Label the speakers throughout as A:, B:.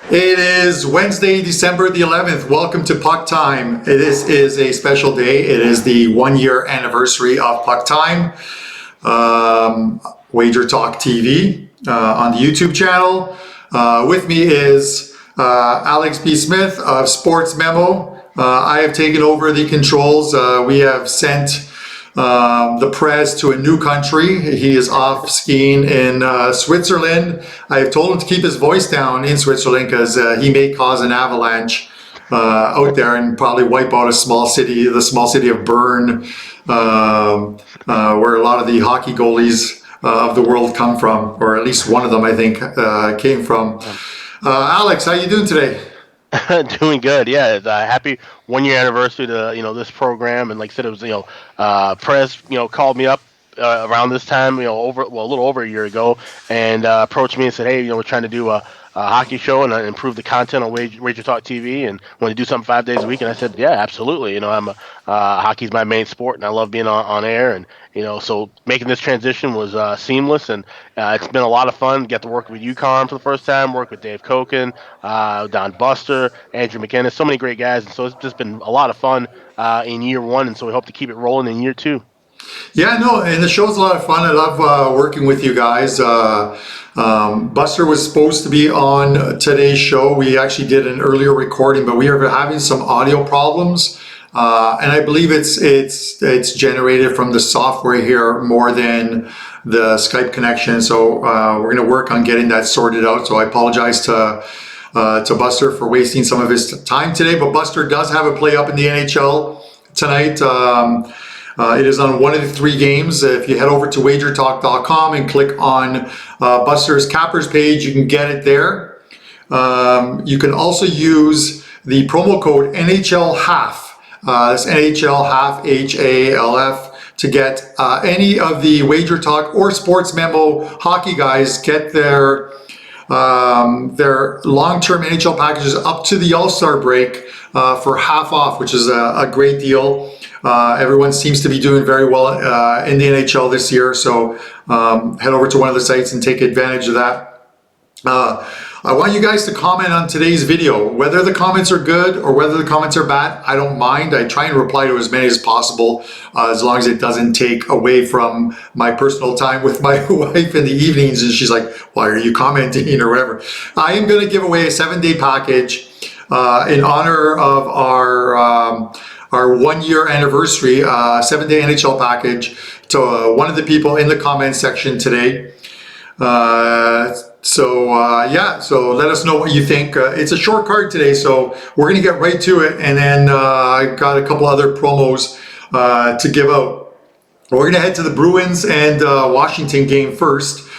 A: It is Wednesday, December the 11th. Welcome to Puck Time. This is a special day. It is the 1-year anniversary of Puck Time. WagerTalk TV on the YouTube channel. With me is Alex B. Smith of Sports Memo. I have taken over the controls. We have sent the press to a new country. He is off skiing in Switzerland. I have told him to keep his voice down in Switzerland because he may cause an avalanche out there and probably wipe out the small city of Bern, where a lot of the hockey goalies of the world come from, or at least one of them, I think, came from. Alex, how you doing today?
B: Doing good, yeah. Happy 1-year anniversary to this program, and like I said, it was Prez called me up around this time, a little over a year ago, and approached me and said, hey, we're trying to do a hockey show and improve the content on WagerTalk TV, and want to do something 5 days a week. And I said, yeah, absolutely. Hockey's my main sport, and I love being on air, and so making this transition was seamless, and it's been a lot of fun. Get to work with you, Carm, for the first time. Work with Dave Koken, Don Buster, Andrew McKenna, so many great guys, and so it's just been a lot of fun in year one, and so we hope to keep it rolling in year two.
A: Yeah, no, and the show's a lot of fun. I love working with you guys. Buster was supposed to be on today's show. We actually did an earlier recording, but we are having some audio problems. And I believe it's generated from the software here more than the Skype connection. So we're going to work on getting that sorted out. So I apologize to Buster for wasting some of his time today. But Buster does have a play up in the NHL tonight. It is on one of the 3 games. If you head over to WagerTalk.com and click on Buster's Cappers page, you can get it there. You can also use the promo code NHL Half. That's NHL Half, HALF, to get any of the WagerTalk or Sports Memo hockey guys get their long-term NHL packages up to the All-Star break for half off, which is a great deal. Everyone seems to be doing very well in the NHL this year, so head over to one of the sites and take advantage of that. I want you guys to comment on today's video. Whether the comments are good or whether the comments are bad, I don't mind. I try and reply to as many as possible, as long as it doesn't take away from my personal time with my wife in the evenings, and she's like, why are you commenting, or whatever. I am going to give away a 7-day package in honor of our 1-year anniversary, 7-day NHL package to one of the people in the comment section today. So let us know what you think. It's a short card today, so we're going to get right to it, and then I got a couple other promos to give out. We're going to head to the Bruins and Washington game first.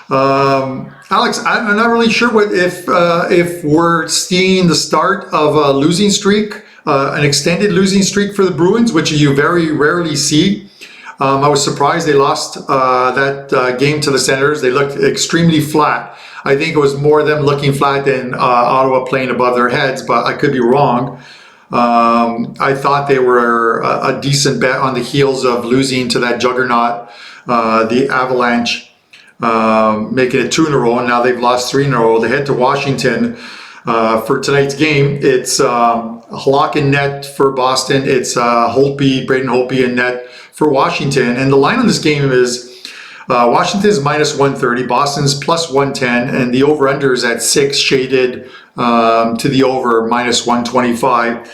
A: Alex, I'm not really sure if we're seeing the start of a losing streak, an extended losing streak for the Bruins, which you very rarely see. I was surprised they lost that game to the Senators. They looked extremely flat. I think it was more them looking flat than Ottawa playing above their heads, but I could be wrong. I thought they were a decent bet on the heels of losing to that juggernaut, the Avalanche, making it 2 in a row, and now they've lost 3 in a row. They head to Washington for tonight's game. It's Halak in net for Boston. It's Braden Holtby in net for Washington. And the line on this game is Washington is minus 130, Boston's plus 110, and the over-under is at 6, shaded to the over, minus 125,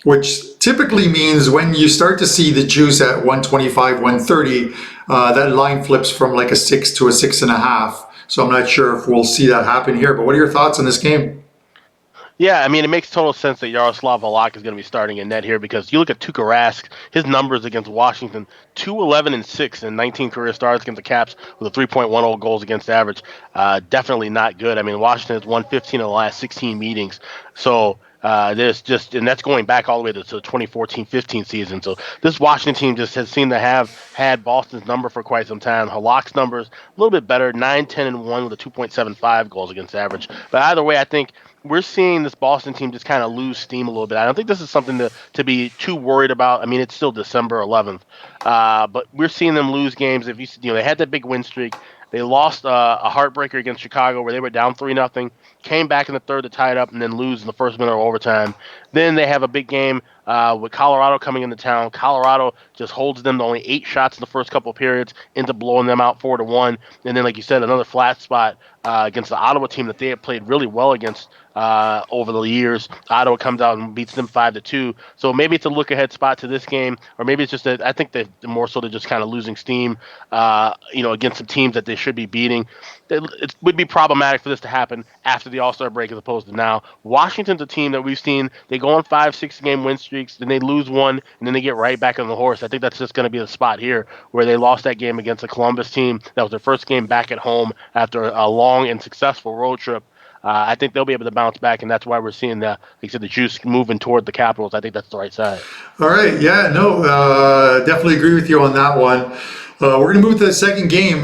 A: which typically means when you start to see the juice at 125, 130, that line flips from like a 6 to a 6.5. So I'm not sure if we'll see that happen here, but what are your thoughts on this game?
B: Yeah, it makes total sense that Yaroslav Halak is going to be starting in net here, because you look at Tuukka Rask, his numbers against Washington, 2-11-6 in 19 career starts against the Caps with a 3.10 goals against average. Definitely not good. Washington has won 15 of the last 16 meetings. So there's just, and that's going back all the way to the 2014-15 season. So this Washington team just has seemed to have had Boston's number for quite some time. Halak's numbers a little bit better, 9-10-1 with a 2.75 goals against average. But either way, I think we're seeing this Boston team just kind of lose steam a little bit. I don't think this is something to be too worried about. It's still December 11th, but we're seeing them lose games. If they had that big win streak, They lost a heartbreaker against Chicago where they were down 3-0, came back in the third to tie it up, and then lose in the first minute of overtime. Then they have a big game with Colorado coming into town. Colorado just holds them to only 8 shots in the first couple of periods, ends up blowing them out 4-1. And then, like you said, another flat spot against the Ottawa team that they have played really well against over the years. Ottawa comes out and beats them 5-2. So maybe it's a look-ahead spot to this game, or maybe it's just that I think that more so they're just kind of losing steam, against some teams that they should be beating. It would be problematic for this to happen after the All-Star break as opposed to now. Washington's a team that we've seen, they go on 5-6 game win streaks, then they lose one, and then they get right back on the horse. I think that's just going to be the spot here where they lost that game against a Columbus team. That was their first game back at home after a long and successful road trip. I think they'll be able to bounce back, and that's why we're seeing like you said, the juice moving toward the Capitals. I think that's the right side.
A: All right, yeah, no, definitely agree with you on that one. We're going to move to the second game.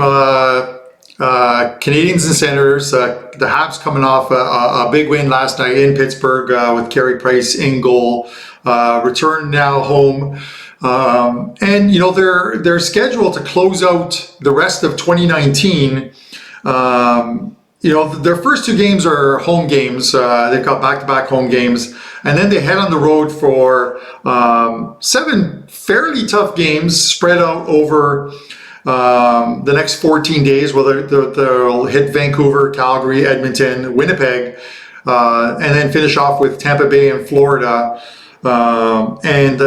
A: Canadiens and Senators. The Habs coming off a big win last night in Pittsburgh with Carey Price in goal. Return now home. And, they're scheduled to close out the rest of 2019. Their first 2 games are home games. They've got back-to-back home games. And then they head on the road for 7 fairly tough games spread out over the next 14 days. Where they'll hit Vancouver, Calgary, Edmonton, Winnipeg, and then finish off with Tampa Bay and Florida, and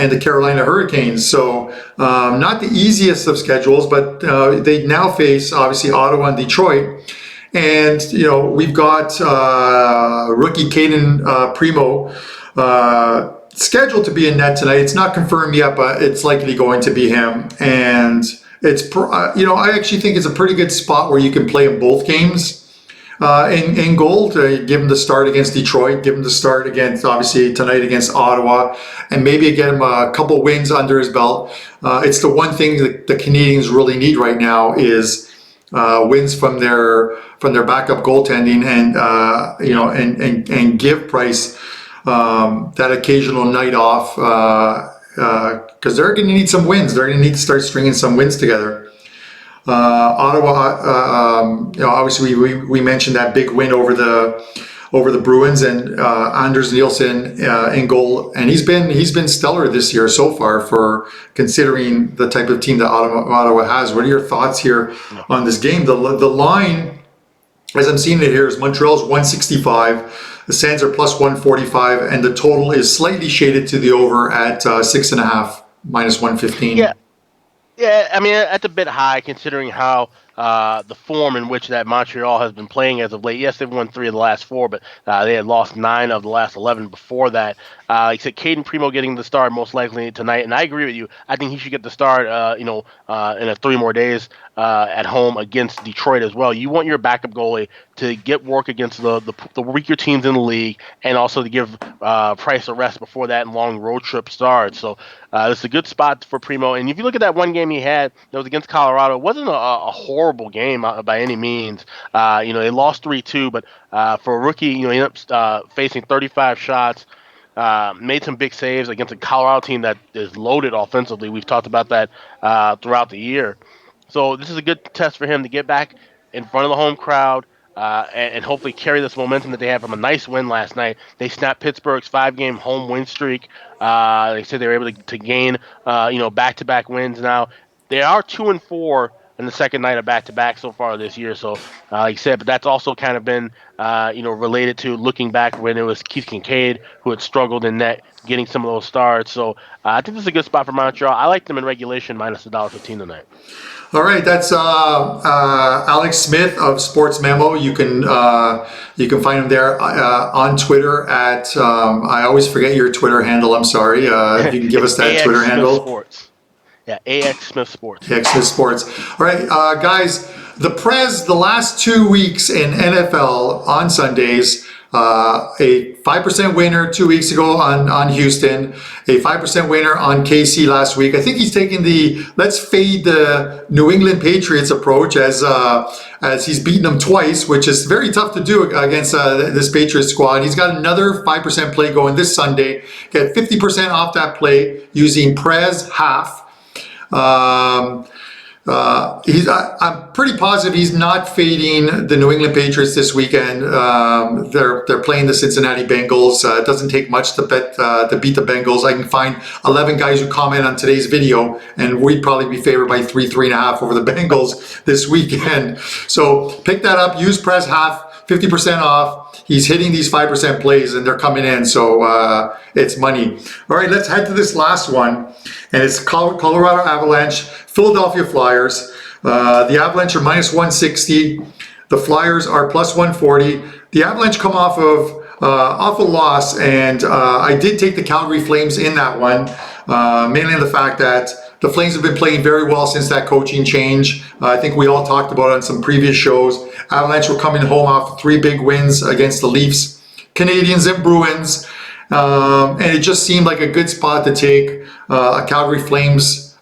A: the Carolina Hurricanes. So not the easiest of schedules, but they now face obviously Ottawa and Detroit. And, we've got rookie Caden Primo scheduled to be in net tonight. It's not confirmed yet, but it's likely going to be him. And it's, I actually think it's a pretty good spot where you can play in both games. In goal, to give him the start against Detroit, give him the start against, obviously, tonight against Ottawa, and maybe get him a couple wins under his belt. It's the one thing that the Canadiens really need right now is wins from their backup goaltending, and give Price that occasional night off, because they're going to need some wins. They're going to need to start stringing some wins together. Ottawa, obviously we mentioned that big win over the Bruins, and Anders Nielsen in goal, and he's been stellar this year so far for considering the type of team that Ottawa has. What are your thoughts here on this game? The line, as I'm seeing it here, is Montreal's 165, the Sens are plus 145, and the total is slightly shaded to the over at 6.5 minus 115.
B: Yeah, I mean, that's a bit high considering how the form in which that Montreal has been playing as of late. Yes, they've won 3 of the last 4, but they had lost 9 of the last 11 before that. Like I said, Caden Primo getting the start most likely tonight, and I agree with you. I think he should get the start, in 3 more days at home against Detroit as well. You want your backup goalie to get work against the weaker teams in the league, and also to give Price a rest before that long road trip starts. So it's a good spot for Primo. And if you look at that one game he had that was against Colorado, it wasn't a horrible game by any means. They lost 3-2, but for a rookie, he ended up facing 35 shots. Made some big saves against a Colorado team that is loaded offensively. We've talked about that throughout the year. So this is a good test for him to get back in front of the home crowd and hopefully carry this momentum that they had from a nice win last night. They snapped Pittsburgh's 5-game home win streak. They said they were able to gain back-to-back wins now. They are 2-4 in the second night of back-to-back so far this year. So, like I said, but that's also kind of been, related to looking back when it was Keith Kincaid who had struggled in net, getting some of those starts. So, I think this is a good spot for Montreal. I like them in regulation minus $1.15 tonight.
A: All right, that's Alex Smith of Sports Memo. You can find him there on Twitter at I always forget your Twitter handle. I'm sorry. If you can give us that Twitter handle.
B: Sports. Yeah, AX Smith Sports.
A: AX Smith Sports. All right, guys, the last 2 weeks in NFL on Sundays, a 5% winner 2 weeks ago on Houston, a 5% winner on KC last week. I think he's taking the let's fade the New England Patriots approach as he's beaten them twice, which is very tough to do against this Patriots squad. He's got another 5% play going this Sunday. Get 50% off that play using Prez half. I'm pretty positive he's not fading the New England Patriots this weekend. They're playing the Cincinnati Bengals. It doesn't take much to beat the Bengals. I can find 11 guys who comment on today's video, and we'd probably be favored by 3.5 over the Bengals this weekend. So pick that up. Use press half, 50% off. He's hitting these 5% plays, and they're coming in. So it's money. All right, let's head to this last one, and it's Colorado Avalanche, Philadelphia Flyers. The Avalanche are minus 160. The Flyers are plus 140. The Avalanche come off a loss, and I did take the Calgary Flames in that one, mainly in the fact that the Flames have been playing very well since that coaching change. I think we all talked about it on some previous shows. Avalanche were coming home off 3 big wins against the Leafs, Canadiens, and Bruins, and it just seemed like a good spot to take a Calgary Flames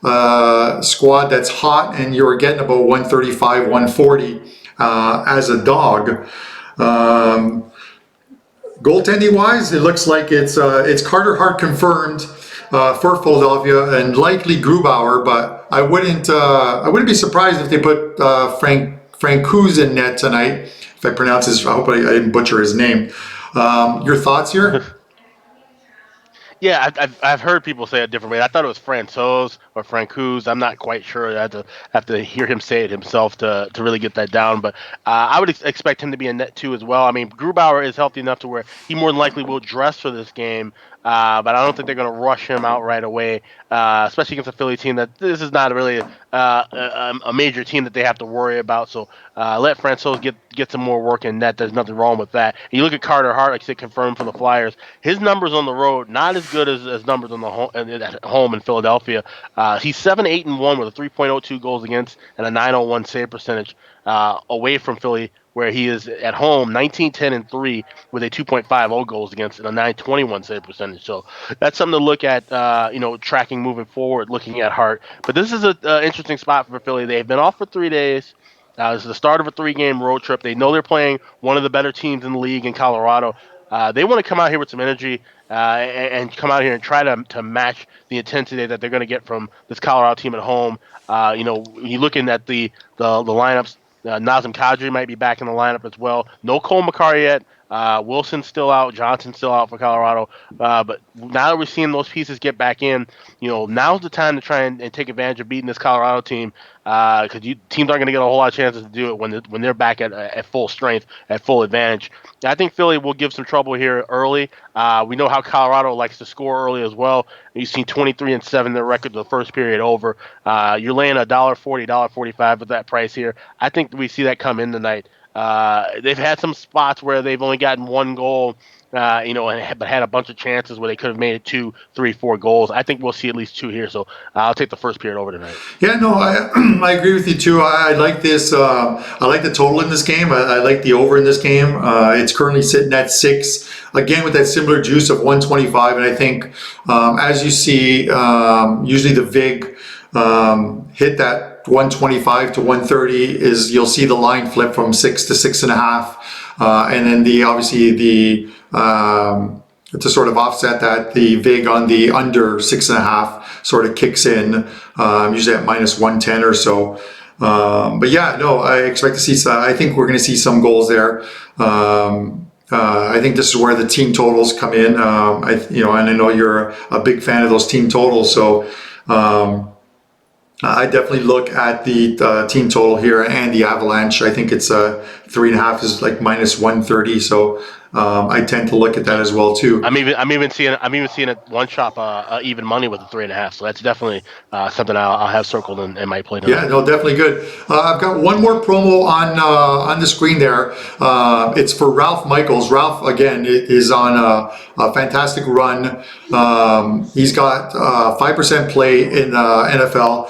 A: squad that's hot, and you're getting about 135, 140 as a dog. Goaltending wise, it looks like it's Carter Hart confirmed for Philadelphia, and likely Grubauer, but I wouldn't be surprised if they put Francouz in net tonight. If I pronounce his, I hope I didn't butcher his name. Your thoughts here?
B: Yeah, I've heard people say it different way. I thought it was Francouz or Francouz. I'm not quite sure. I have to hear him say it himself to really get that down. But I would expect him to be in net too as well. I mean, Grubauer is healthy enough to where he more than likely will dress for this game. But I don't think they're going to rush him out right away, especially against a Philly team that this is not really a major team that they have to worry about. So let Francouz get some more work in net. There's nothing wrong with that. And you look at Carter Hart, like I said, confirmed for the Flyers. His numbers on the road, not as good as numbers on at home in Philadelphia. He's 7-8-1 with a 3.02 goals against and a 901 save percentage away from Philly, where he is at home 19-10-3 with a 2.50 goals against and a 921 save percentage. So that's something to look at, tracking moving forward, looking at Hart. But this is an interesting spot for Philly. They've been off for 3 days. This is the start of a 3-game road trip. They know they're playing one of the better teams in the league in Colorado. They want to come out here with some energy and come out here and try to match the intensity that they're going to get from this Colorado team at home. You're looking at the lineups. Nazem Kadri might be back in the lineup as well. No Cole Makar yet. Wilson's still out. Johnson's still out for Colorado. But now that we're seeing those pieces get back in, now's the time to try and take advantage of beating this Colorado team, because teams aren't going to get a whole lot of chances to do it when they're back at full strength, at full advantage. I think Philly will give some trouble here early. We know how Colorado likes to score early as well. You've seen 23-7 their record the first period over. You're laying $1.40, $1.45 with that price here. I think we see that come in tonight. They've had some spots where they've only gotten 1 goal, but had a bunch of chances where they could have made it 2, 3, 4 goals. I think we'll see at least 2 here, so I'll take the first period over tonight.
A: Yeah, no, I agree with you too. I like this. I like the total in this game. I like the over in this game. It's currently sitting at 6, again with that similar juice of 125. And I think as you see, usually the VIG hit that 125 to 130 you'll see the line flip from 6 to 6.5, and then to sort of offset that, the VIG on the under 6.5 sort of kicks in, usually at minus 110 or so. But yeah, no, I expect to see. I think we're going to see some goals there. I think this is where the team totals come in. And I know you're a big fan of those team totals, so. I definitely look at the team total here and the Avalanche. I think it's 3.5 is like minus 130. So I tend to look at that as well too.
B: I'm even seeing it one shop even money with the 3.5. So that's definitely something I'll have circled in my play.
A: Yeah, no, definitely good. I've got one more promo on the screen there. It's for Ralph Michaels. Ralph again is on a fantastic run. He's got 5% play in NFL.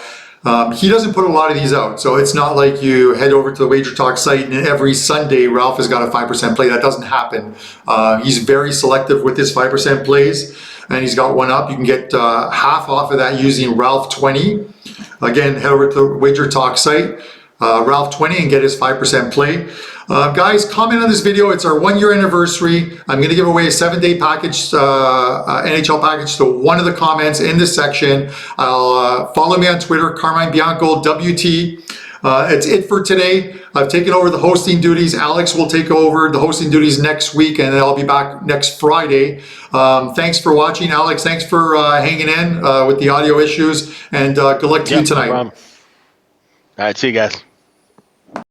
A: He doesn't put a lot of these out, so it's not like you head over to the WagerTalk site and every Sunday Ralph has got a 5% play. That doesn't happen. He's very selective with his 5% plays, and he's got one up. You can get half off of that using Ralph 20. Again, head over to the WagerTalk site, Ralph 20, and get his 5% play. Guys, comment on this video. It's our 1-year anniversary. I'm going to give away a 7-day package, NHL package to one of the comments in this section. Follow me on Twitter, Carmine Bianco, WT. It's it for today. I've taken over the hosting duties. Alex will take over the hosting duties next week, and then I'll be back next Friday. Thanks for watching, Alex. Thanks for hanging in with the audio issues, and good luck to you tonight.
B: No problem. All right, see you guys.